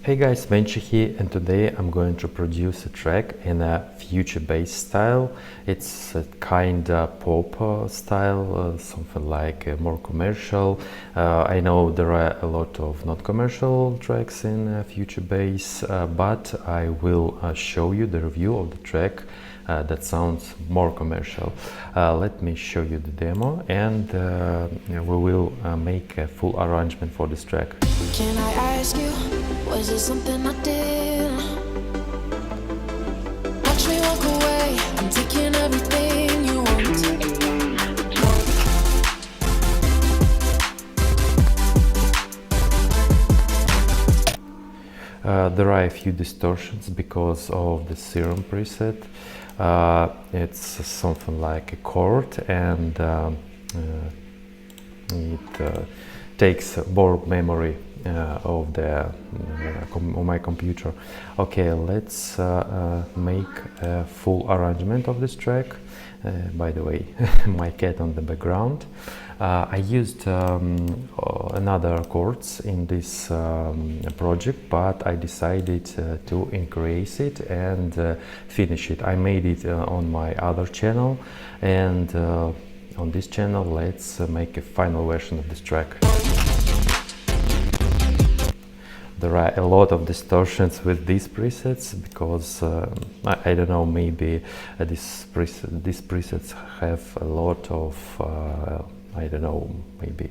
Hey guys, Venture here, and today I'm going to produce a track in a future bass style. It's a kind of pop style, something like more commercial. I know there are a lot of not commercial tracks in future bass, but I will show you the review of the track that sounds more commercial. Let me show you the demo, and we will make a full arrangement for this track. Can I ask you, was it something I did? Watch me walk away, I'm taking everything you want. There are a few distortions because of the Serum preset. It's something like a chord, and it takes more memory of my computer. Okay, let's make a full arrangement of this track. By the way, my cat on the background. I used another chords in this project, but I decided to increase it and finish it. I made it on my other channel, and on this channel let's make a final version of this track. There are a lot of distortions with these presets because I don't know, maybe these presets have a lot of I don't know, maybe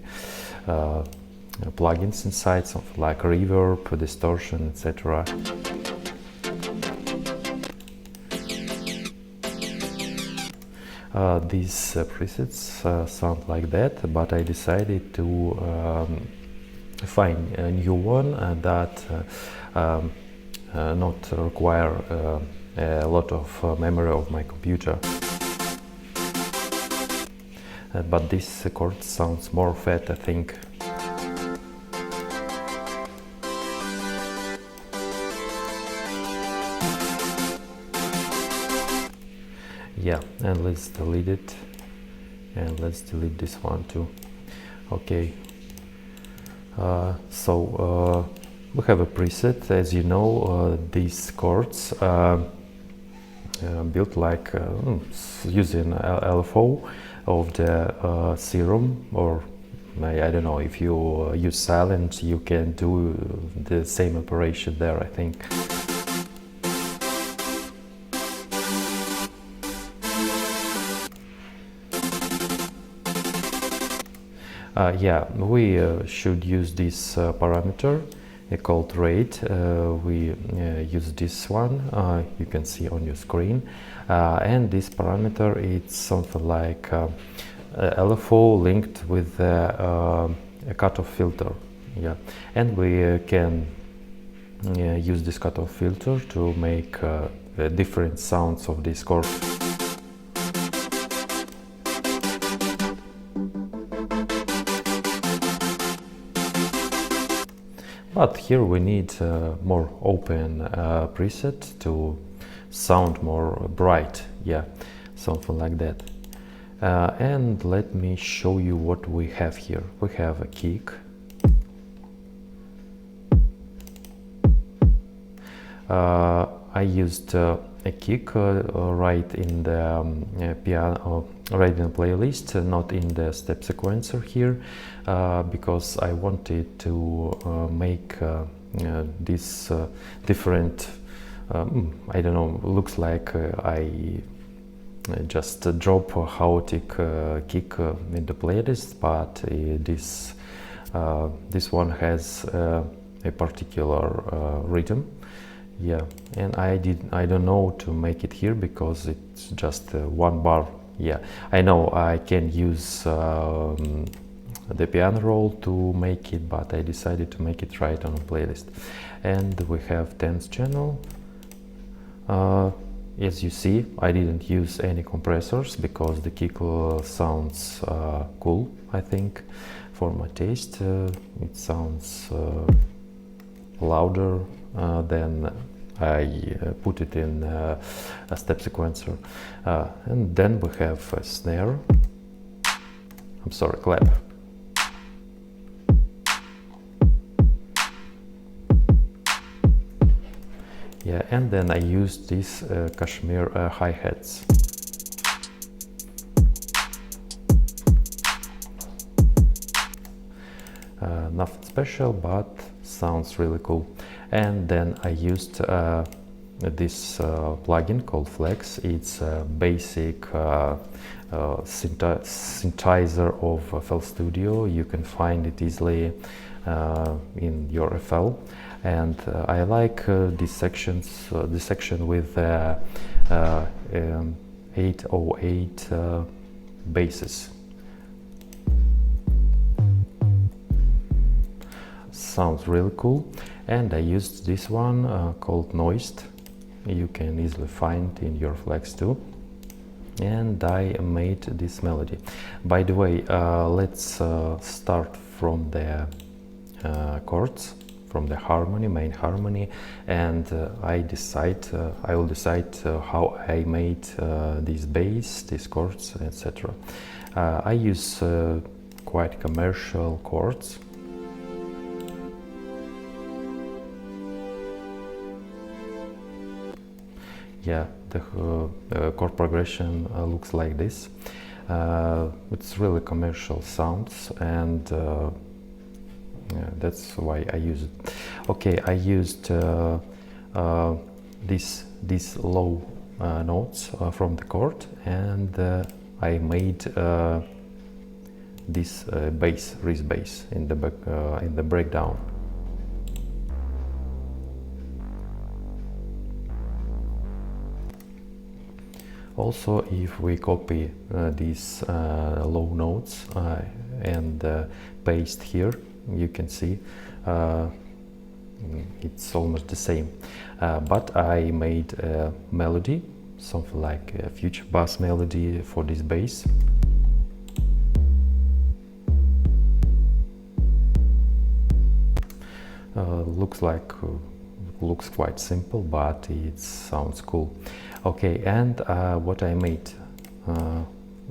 plugins inside, something like reverb, distortion, etc. These presets sound like that, but I decided to find a new one that not require a lot of memory of my computer. But this chord sounds more fat, I think. Yeah, and let's delete it, and let's delete this one too. Okay. So we have a preset. As you know, these chords built like using LFO of the Serum, or I don't know, if you use Silent you can do the same operation there, I think. Yeah, we should use this parameter called rate. We use this one, you can see on your screen, and this parameter, it's something like LFO linked with a cutoff filter. Yeah, and we can use this cutoff filter to make different sounds of this chord. But here we need more open preset to sound more bright, yeah, something like that. And let me show you what we have here. We have a kick. I used a kick right in the piano, right in the playlist, not in the step sequencer here, because I wanted to make this different, I don't know, looks like I just drop a chaotic kick in the playlist, but this one has a particular rhythm. Yeah, and I don't know to make it here because it's just one bar. Yeah, I know I can use the piano roll to make it, but I decided to make it right on a playlist. And we have 10th channel. As you see, I didn't use any compressors because the kick sounds cool, I think. For my taste, it sounds louder than I put it in a step sequencer. And then we have a snare. I'm sorry, clap. Yeah, and then I used these Kashmir hi-hats. Nothing special, but sounds really cool. And then I used this plugin called Flex. It's a basic synthesizer of FL Studio. You can find it easily in your FL. And I like this section with 808 basses. Sounds really cool. And I used this one called Noised. You can easily find in your Flex too. And I made this melody. By the way, let's start from the chords, from the harmony, main harmony, and I will decide how I made this bass, these chords, etc. I use quite commercial chords. Yeah, the chord progression looks like this. It's really commercial sounds, and yeah, that's why I use it. Okay, I used these low notes from the chord, and I made this bass, Reese bass in the breakdown. Also, if we copy these low notes and paste here, you can see it's almost the same. But I made a melody, something like a future bass melody for this bass. Looks quite simple, but it sounds cool. Okay, and what I made,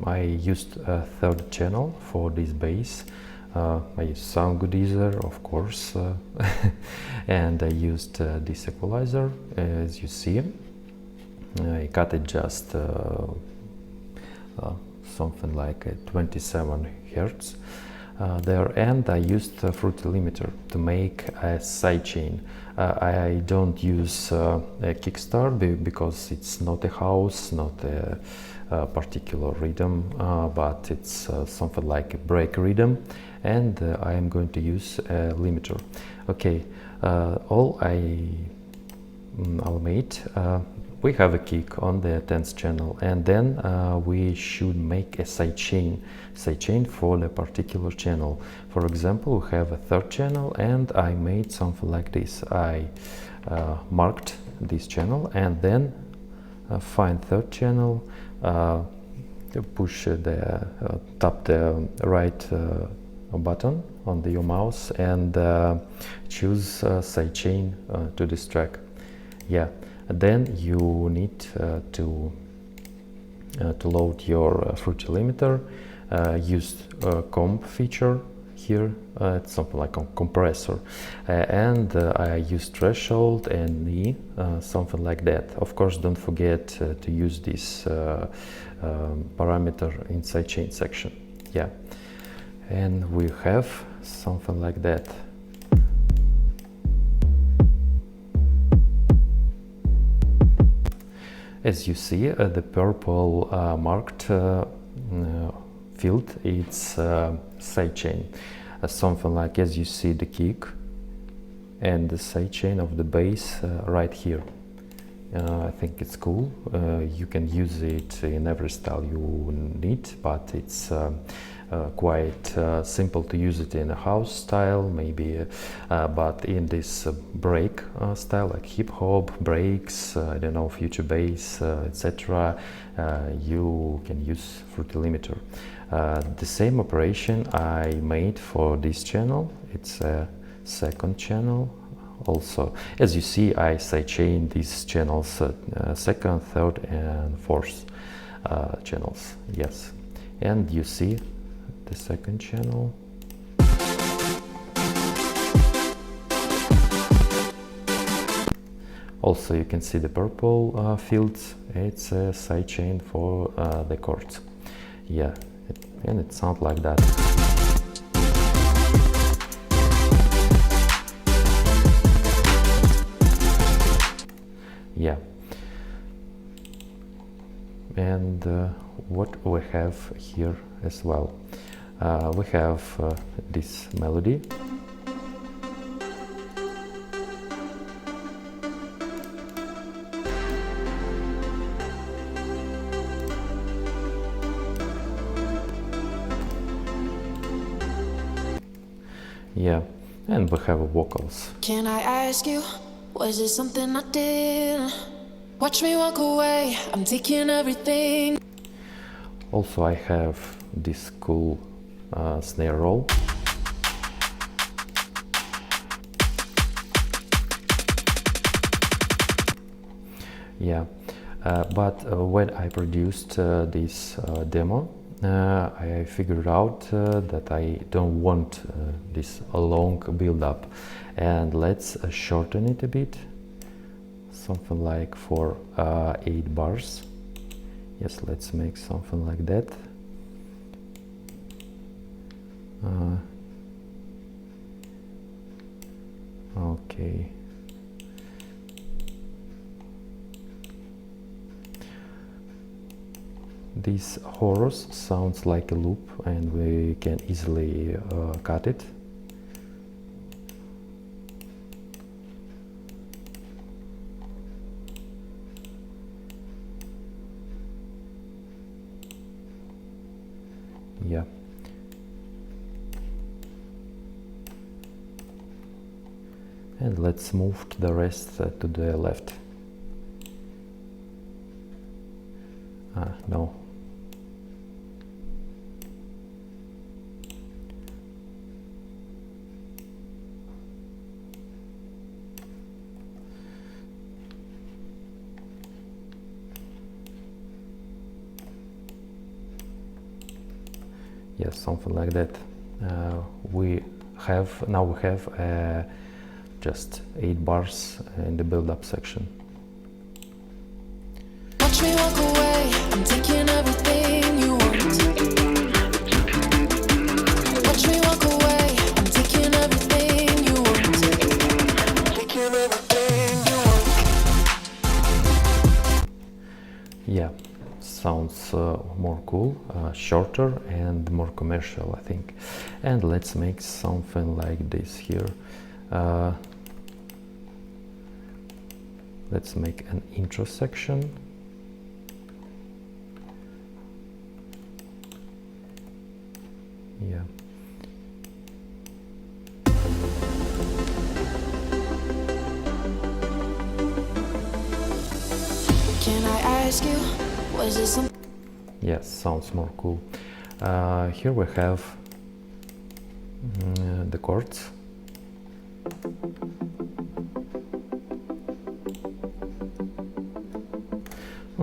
I used a third channel for this bass. I used Soundgoodizer, of course, and I used this equalizer, as you see. I cut it just something like 27 Hertz there, and I used a Fruity Limiter to make a sidechain. I don't use a kickstart because it's not a house, not a particular rhythm, but it's something like a break rhythm, and I am going to use a limiter. Okay, all I'll make. We have a kick on the 10th channel, and then we should make a sidechain for the particular channel. For example, we have a third channel, and I made something like this. I marked this channel, and then find third channel, push tap the right button on your mouse, and choose sidechain to this track. Yeah. Then you need to load your Fruity Limiter. Use comp feature here. It's something like a compressor, and I use threshold and knee, something like that. Of course, don't forget to use this parameter in sidechain section. Yeah, and we have something like that. As you see, the purple marked field, it's sidechain. Something like, as you see, the kick and the sidechain of the bass right here. I think it's cool. You can use it in every style you need, but it's quite simple to use it in a house style, maybe, but in this break style, like hip hop, breaks, I don't know, future bass, etc., you can use Fruity Limiter. The same operation I made for this channel. It's a second channel. Also, as you see, I sidechain these channels, second, third, and fourth channels. Yes, and you see the second channel. Also, you can see the purple fields. It's a sidechain for the chords. Yeah, and it sounds like that. Yeah. And what we have here as well, we have this melody. Yeah, and we have vocals. Can I ask you, was it something I did? Watch me walk away, I'm taking everything. Also, I have this cool snare roll. Yeah, but when I produced this demo, I figured out that I don't want this long build-up, and let's shorten it a bit, something like for 8 bars. Yes, let's make something like that. Okay. This chorus sounds like a loop, and we can easily cut it. Yeah. And let's move the rest to the left. No. Yes, something like that. We have just 8 bars in the build-up section. Watch me walk away, I'm taking everything you want. Watch me walk away, I'm taking everything you want. Taking everything you want. Yeah, sounds more cool, shorter and more commercial, I think. And let's make something like this here. Let's make an intro section. Yeah. Can I ask you, was it something? Yes, sounds more cool. Here we have the chords.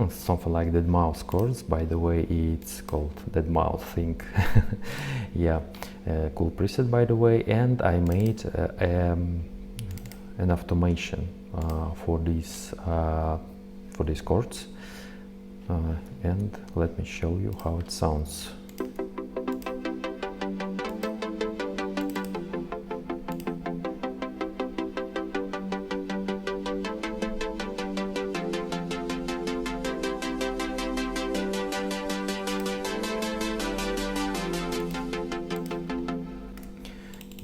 Something like deadmau5 chords. By the way, it's called deadmau5 thing. Yeah, cool preset, by the way. And I made an automation for these chords. And let me show you how it sounds.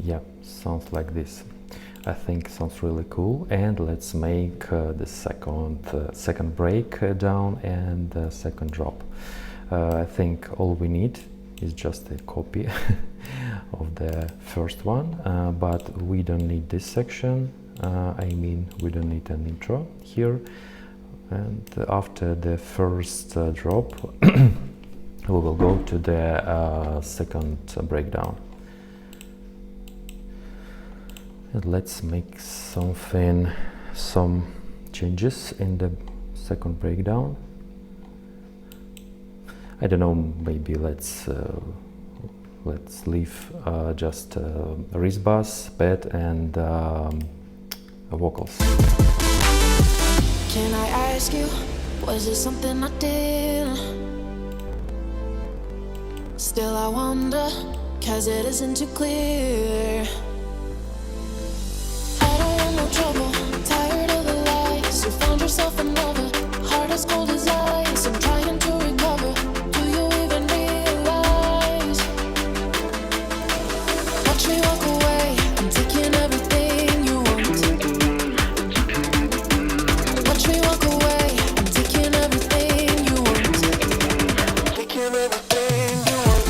Yeah, sounds like this. I think sounds really cool. And let's make the second breakdown and the second drop. I think all we need is just a copy of the first one, but we don't need this section. I mean, we don't need an intro here. And after the first drop, we will go to the second breakdown. And let's make some changes in the second breakdown. I don't know, maybe let's leave just Rizbass, pad and vocals. Can I ask you, was it something I did? Still I wonder, 'cause it isn't too clear. I don't want no trouble, tired of the lies. You found yourself another, heart as cold as ice. I'm trying to recover, do you even realize? Watch me walk away, I'm taking everything you want. Watch me walk away, I'm taking everything you want. Taking everything you want.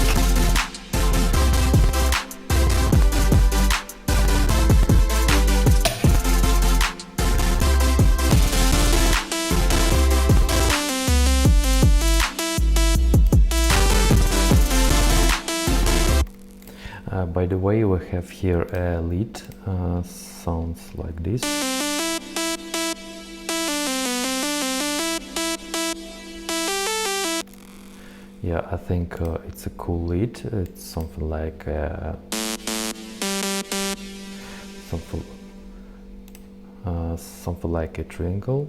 By the way, we have here a lead, sounds like this. Yeah, I think it's a cool lead. It's something like something like a triangle,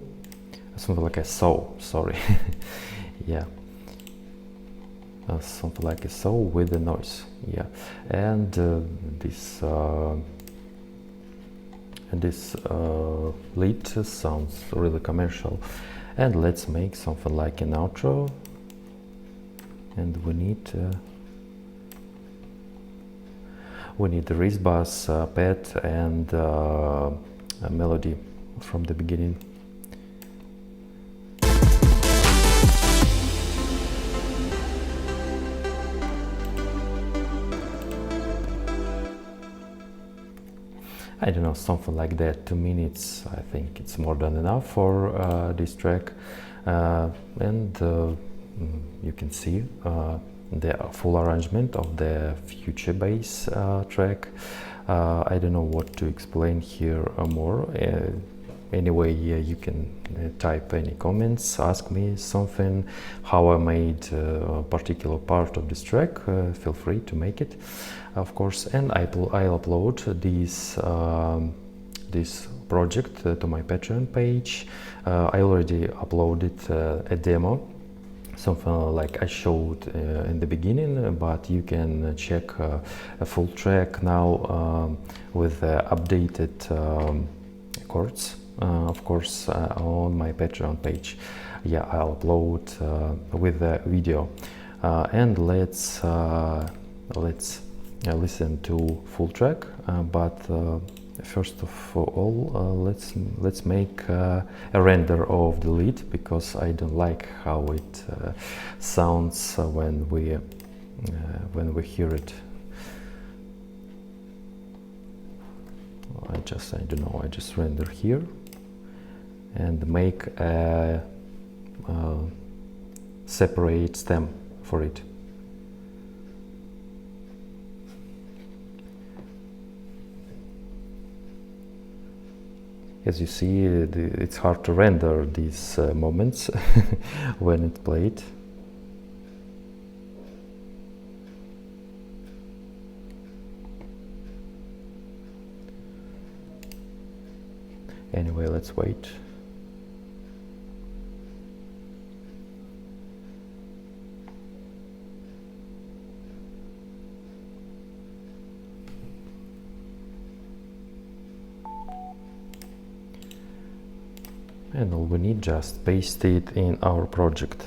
something like a saw. Sorry, yeah. Something like a saw with a noise, yeah, and this lead sounds really commercial. And let's make something like an outro, and we need the Riz bass, pad, and a melody from the beginning. I don't know, something like that. 2 minutes, I think it's more than enough for this track. And you can see the full arrangement of the future bass track. I don't know what to explain here more. Anyway, you can type any comments, ask me something, how I made a particular part of this track. Feel free to make it, of course. And I'll upload this project to my Patreon page. I already uploaded a demo, something like I showed in the beginning, but you can check a full track now with updated chords. Of course, on my Patreon page. Yeah, I'll upload with the video. And let's listen to full track. But first of all, let's make a render of the lead, because I don't like how it sounds when we hear it. I don't know, I just render here and make a separate stem for it. As you see, it's hard to render these moments when it's played. Anyway, let's wait. And all we need, just paste it in our project.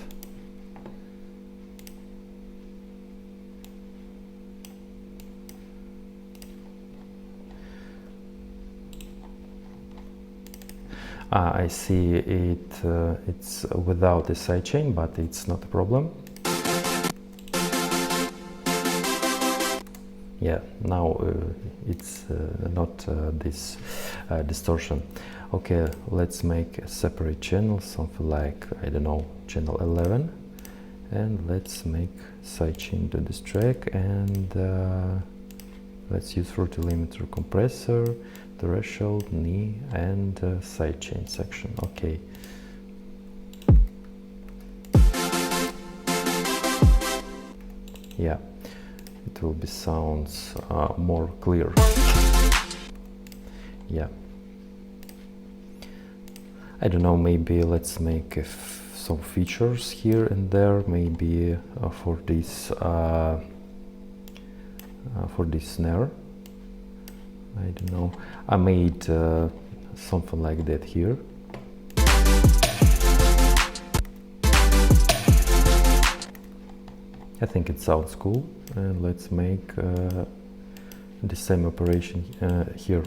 I see it's without the sidechain, but it's not a problem. Yeah, now it's not this distortion. Okay, let's make a separate channel, something like, I don't know, channel 11, and let's make sidechain to this track, and let's use Fruity Limiter compressor, threshold, knee, and sidechain section. Okay. Yeah, it will be sounds more clear. Yeah. I don't know, maybe let's make some features here and there, maybe for this snare. I don't know, I made something like that here. I think it sounds cool, and let's make the same operation here.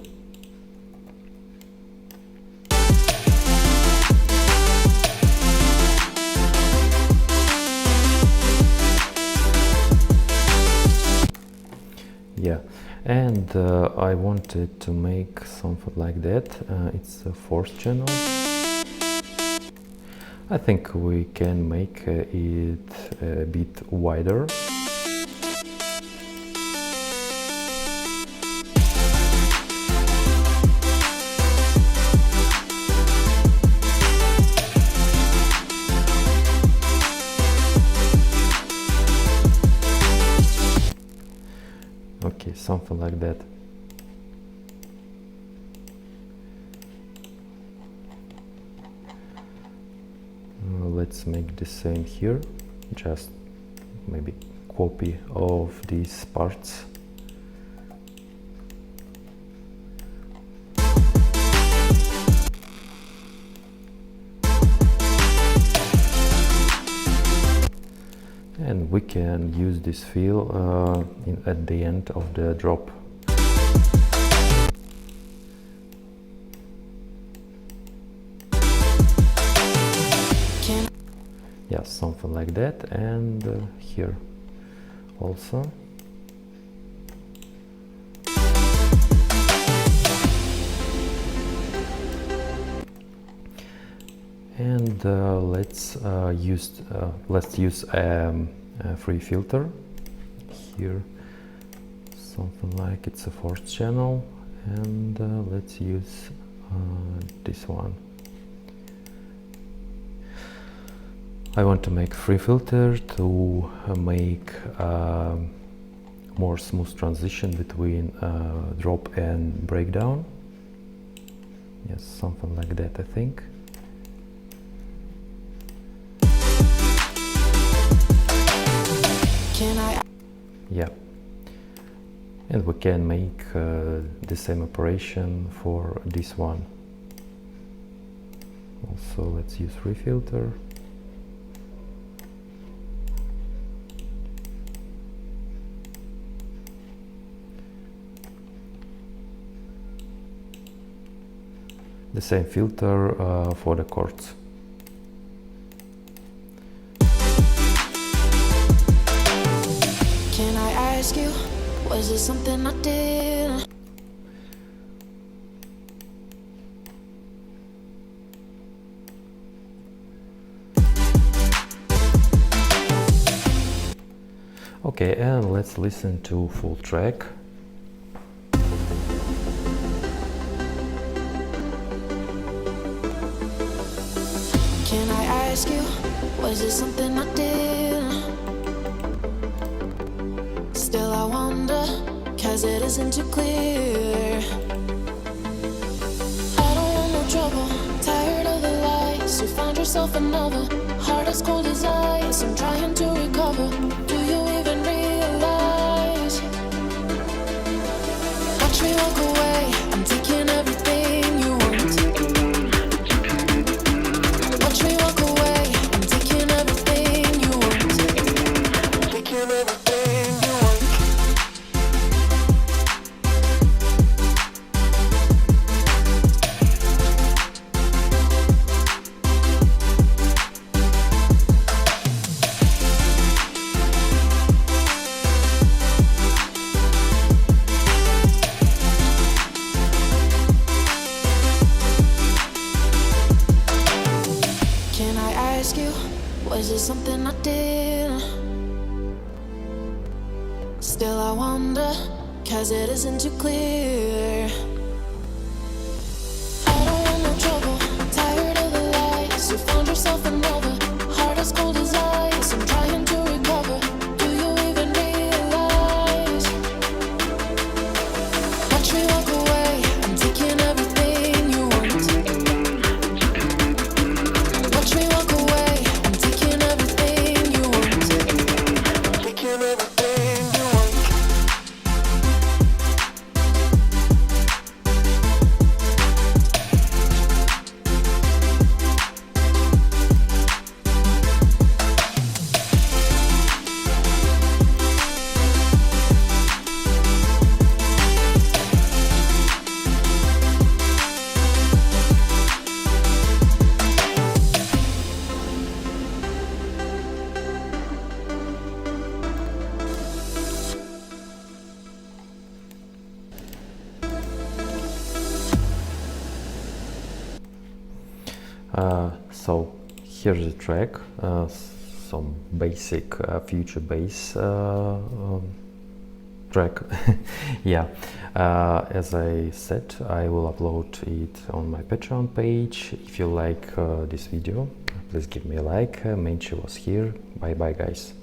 Yeah, and I wanted to make something like that. It's a fourth channel. I think we can make it a bit wider. Okay, something like that. Let's make the same here, just maybe copy of these parts. And we can use this fill at the end of the drop. Yeah, something like that, and here also. And let's use a free filter here, something like it's a fourth channel, and let's use this one. I want to make free filter to make more smooth transition between drop and breakdown. Yes, something like that, I think. Yeah, and we can make the same operation for this one. Also, let's use free filter. The same filter for the chords. Can I ask you, was it something I did? Okay, and let's listen to full track. Can I ask you, was it something I did? Still I wonder, cause it isn't too clear. I don't want no trouble, tired of the lies. You found yourself another, heart as cold as ice. I'm trying to recover, do you even realize? Watch me walk away, I'm taking everything you want. Watch me walk away, I'm taking everything you want. Taking everything you want. Can I ask you, was it something I did? Still I wonder, cause it isn't too clear. I don't want no trouble, tired of the lies. You found yourself another, heart as cold as ice. I'm trying to recover, do you even realize? Watch me walk away, I'm taking everything you want. So here's the track, some basic future bass track. Yeah, as I said, I will upload it on my Patreon page. If you like this video, please give me a like. Menchi was here. Bye bye guys.